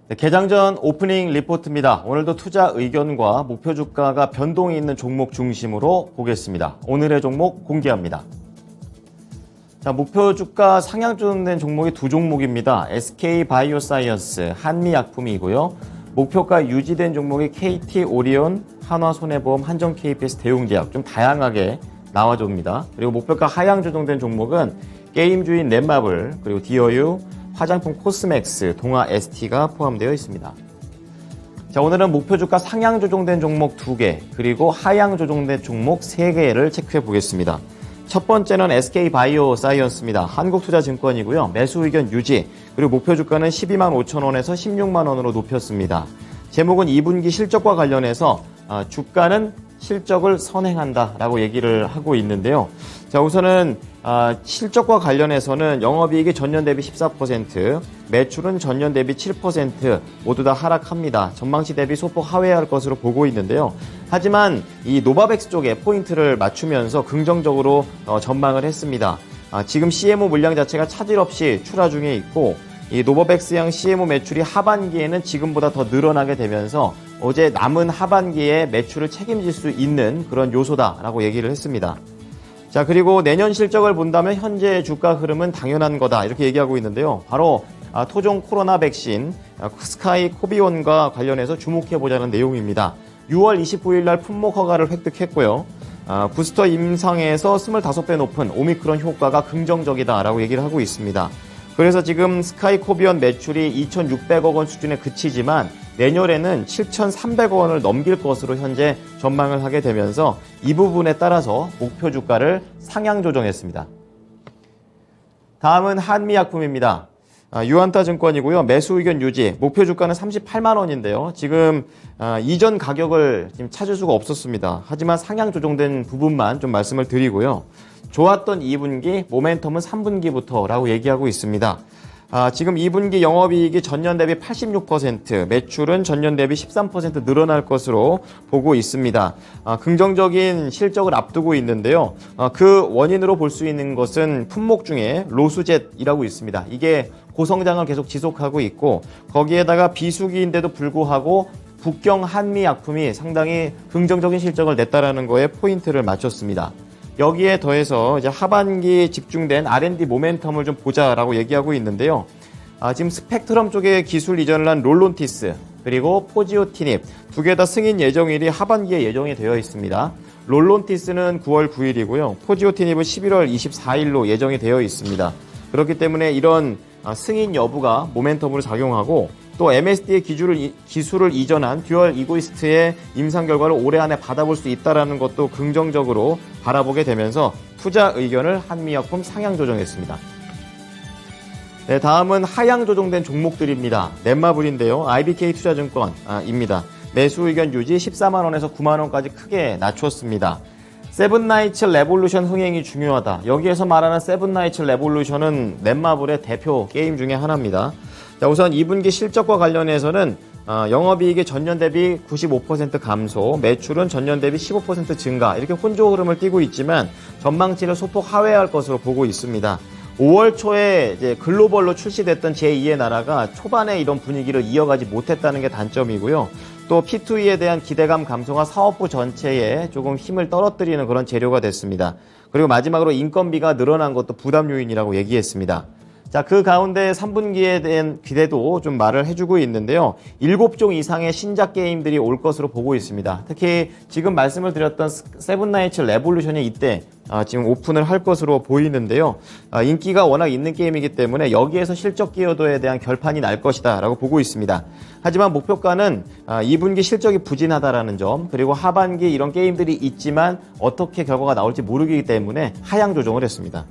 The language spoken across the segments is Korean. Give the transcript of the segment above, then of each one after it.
네, 개장 전 오프닝 리포트입니다. 오늘도 투자 의견과 목표 주가가 변동이 있는 종목 중심으로 보겠습니다. 오늘의 종목 공개합니다. 자, 목표 주가 상향 조정된 종목이 두 종목입니다. SK바이오사이언스, 한미약품이고요. 목표가 유지된 종목이 KT오리온, 한화손해보험, 한정-KPS, 대웅제약 좀 다양하게 나와줍니다. 그리고 목표가 하향 조정된 종목은 게임주인 넷마블, 그리고 디어유, 화장품 코스맥스, 동아 ST가 포함되어 있습니다. 자, 오늘은 목표 주가 상향 조정된 종목 2개, 그리고 하향 조정된 종목 3개를 체크해 보겠습니다. 첫 번째는 SK바이오사이언스입니다. 한국투자증권이고요. 매수 의견 유지, 그리고 목표 주가는 12만 5천 원에서 16만 원으로 높였습니다. 제목은 2분기 실적과 관련해서 주가는 실적을 선행한다라고 얘기를 하고 있는데요. 자, 우선은 실적과 관련해서는 영업이익이 전년 대비 14%, 매출은 전년 대비 7% 모두 다 하락합니다. 전망치 대비 소폭 하회할 것으로 보고 있는데요. 하지만 이 노바백스 쪽에 포인트를 맞추면서 긍정적으로 전망을 했습니다. 지금 CMO 물량 자체가 차질 없이 출하 중에 있고, 이 노바백스형 CMO 매출이 하반기에는 지금보다 더 늘어나게 되면서 어제 남은 하반기에 매출을 책임질 수 있는 그런 요소다라고 얘기를 했습니다. 자, 그리고 내년 실적을 본다면 현재 주가 흐름은 당연한 거다 이렇게 얘기하고 있는데요. 바로 토종 코로나 백신 스카이 코비온과 관련해서 주목해보자는 내용입니다. 6월 29일 날 품목 허가를 획득했고요. 부스터 임상에서 25배 높은 오미크론 효과가 긍정적이다라고 얘기를 하고 있습니다. 그래서 지금 스카이 코비온 매출이 2,600억 원 수준에 그치지만 내년에는 7,300억 원을 넘길 것으로 현재 전망을 하게 되면서 이 부분에 따라서 목표 주가를 상향 조정했습니다. 다음은 한미약품입니다. 유한타증권이고요. 매수 의견 유지, 목표 주가는 38만 원인데요. 지금 이전 가격을 지금 찾을 수가 없었습니다. 하지만 상향 조정된 부분만 좀 말씀을 드리고요. 좋았던 2분기, 모멘텀은 3분기부터라고 얘기하고 있습니다. 지금 2분기 영업이익이 전년 대비 86%, 매출은 전년 대비 13% 늘어날 것으로 보고 있습니다. 긍정적인 실적을 앞두고 있는데요. 그 원인으로 볼 수 있는 것은 품목 중에 로수젯이라고 있습니다. 이게 고성장을 계속 지속하고 있고, 거기에다가 비수기인데도 불구하고 북경 한미약품이 상당히 긍정적인 실적을 냈다라는 거에 포인트를 맞췄습니다. 여기에 더해서 이제 하반기 집중된 R&D 모멘텀을 좀 보자라고 얘기하고 있는데요. 지금 스펙트럼 쪽에 기술 이전을 한 롤론티스, 그리고 포지오티닙 두 개 다 승인 예정일이 하반기에 예정이 되어 있습니다. 롤론티스는 9월 9일이고요. 포지오티닙은 11월 24일로 예정이 되어 있습니다. 그렇기 때문에 이런 승인 여부가 모멘텀으로 작용하고, 또 MSD의 기술을 이전한 듀얼 이고이스트의 임상 결과를 올해 안에 받아볼 수 있다는 것도 긍정적으로 바라보게 되면서 투자 의견을 한미약품 상향 조정했습니다. 네, 다음은 하향 조정된 종목들입니다. 넷마블인데요. IBK 투자증권입니다. 매수 의견 유지, 14만 원에서 9만 원까지 크게 낮췄습니다. 세븐나이츠 레볼루션 흥행이 중요하다. 여기에서 말하는 세븐나이츠 레볼루션은 넷마블의 대표 게임 중에 하나입니다. 자, 우선 2분기 실적과 관련해서는 영업이익이 전년 대비 95% 감소, 매출은 전년 대비 15% 증가, 이렇게 혼조 흐름을 띠고 있지만 전망치를 소폭 하회할 것으로 보고 있습니다. 5월 초에 이제 글로벌로 출시됐던 제2의 나라가 초반에 이런 분위기를 이어가지 못했다는 게 단점이고요. 또 P2E에 대한 기대감 감소가 사업부 전체에 조금 힘을 떨어뜨리는 그런 재료가 됐습니다. 그리고 마지막으로 인건비가 늘어난 것도 부담 요인이라고 얘기했습니다. 자, 그 가운데 3분기에 대한 기대도 좀 말을 해주고 있는데요. 7종 이상의 신작 게임들이 올 것으로 보고 있습니다. 특히 지금 말씀을 드렸던 세븐나이츠 레볼루션이 이때 지금 오픈을 할 것으로 보이는데요. 인기가 워낙 있는 게임이기 때문에 여기에서 실적 기여도에 대한 결판이 날 것이다 라고 보고 있습니다. 하지만 목표가는 2분기 실적이 부진하다라는 점, 그리고 하반기 이런 게임들이 있지만 어떻게 결과가 나올지 모르기 때문에 하향 조정을 했습니다.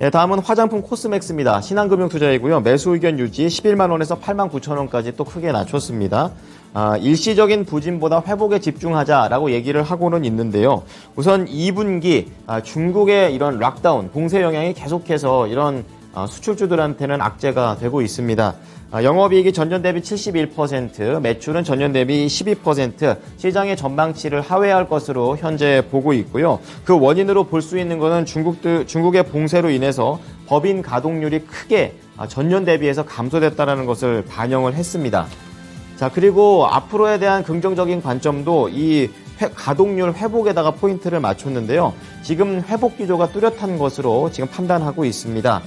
네, 다음은 화장품 코스맥스입니다. 신한금융투자이고요. 매수 의견 유지, 11만 원에서 8만 9천 원까지 또 크게 낮췄습니다. 일시적인 부진보다 회복에 집중하자라고 얘기를 하고는 있는데요. 우선 2분기 중국의 이런 락다운, 봉쇄 영향이 계속해서 이런 수출주들한테는 악재가 되고 있습니다. 영업이익이 전년 대비 71%, 매출은 전년 대비 12%, 시장의 전망치를 하회할 것으로 현재 보고 있고요. 그 원인으로 볼 수 있는 것은 중국의 봉쇄로 인해서 법인 가동률이 크게 전년 대비해서 감소됐다는 것을 반영을 했습니다. 자, 그리고 앞으로에 대한 긍정적인 관점도 이 가동률 회복에다가 포인트를 맞췄는데요. 지금 회복 기조가 뚜렷한 것으로 지금 판단하고 있습니다.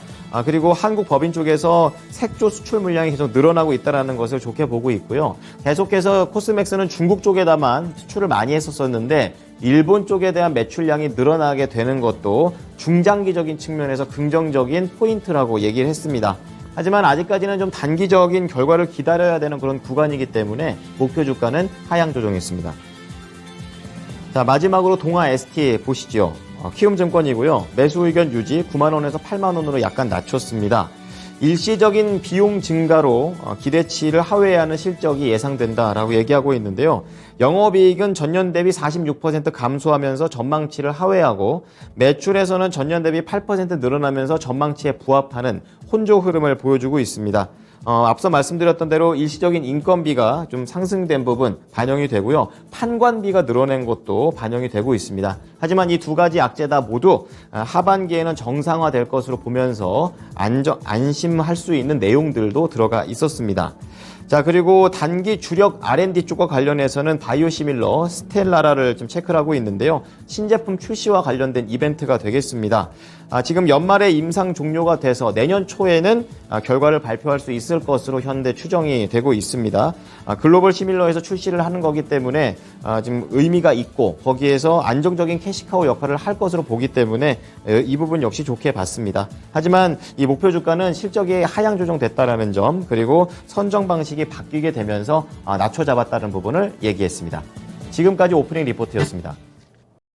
그리고 한국 법인 쪽에서 색조 수출 물량이 계속 늘어나고 있다는 것을 좋게 보고 있고요. 계속해서 코스맥스는 중국 쪽에다만 수출을 많이 했었는데 일본 쪽에 대한 매출량이 늘어나게 되는 것도 중장기적인 측면에서 긍정적인 포인트라고 얘기를 했습니다. 하지만 아직까지는 좀 단기적인 결과를 기다려야 되는 그런 구간이기 때문에 목표 주가는 하향 조정했습니다. 자, 마지막으로 동아 ST 보시죠. 키움증권이고요. 매수 의견 유지 9만 원에서 8만 원으로 약간 낮췄습니다. 일시적인 비용 증가로 기대치를 하회하는 실적이 예상된다라고 얘기하고 있는데요. 영업이익은 전년 대비 46% 감소하면서 전망치를 하회하고 매출에서는 전년 대비 8% 늘어나면서 전망치에 부합하는 혼조 흐름을 보여주고 있습니다. 앞서 말씀드렸던 대로 일시적인 인건비가 좀 상승된 부분 반영이 되고요. 판관비가 늘어난 것도 반영이 되고 있습니다. 하지만 이 두 가지 악재 다 모두 하반기에는 정상화될 것으로 보면서 안심할 수 있는 내용들도 들어가 있었습니다. 자, 그리고 단기 주력 R&D 쪽과 관련해서는 바이오시밀러 스텔라라를 좀 체크를 하고 있는데요. 신제품 출시와 관련된 이벤트가 되겠습니다. 지금 연말에 임상 종료가 돼서 내년 초에는 결과를 발표할 수 있을 것으로 현재 추정이 되고 있습니다. 글로벌 시밀러에서 출시를 하는 거기 때문에 지금 의미가 있고 거기에서 안정적인 캐시카우 역할을 할 것으로 보기 때문에 이 부분 역시 좋게 봤습니다. 하지만 이 목표 주가는 실적이 하향 조정됐다라는 점, 그리고 선정 방식이 바뀌게 되면서 낮춰 잡았다는 부분을 얘기했습니다. 지금까지 오프닝 리포트였습니다.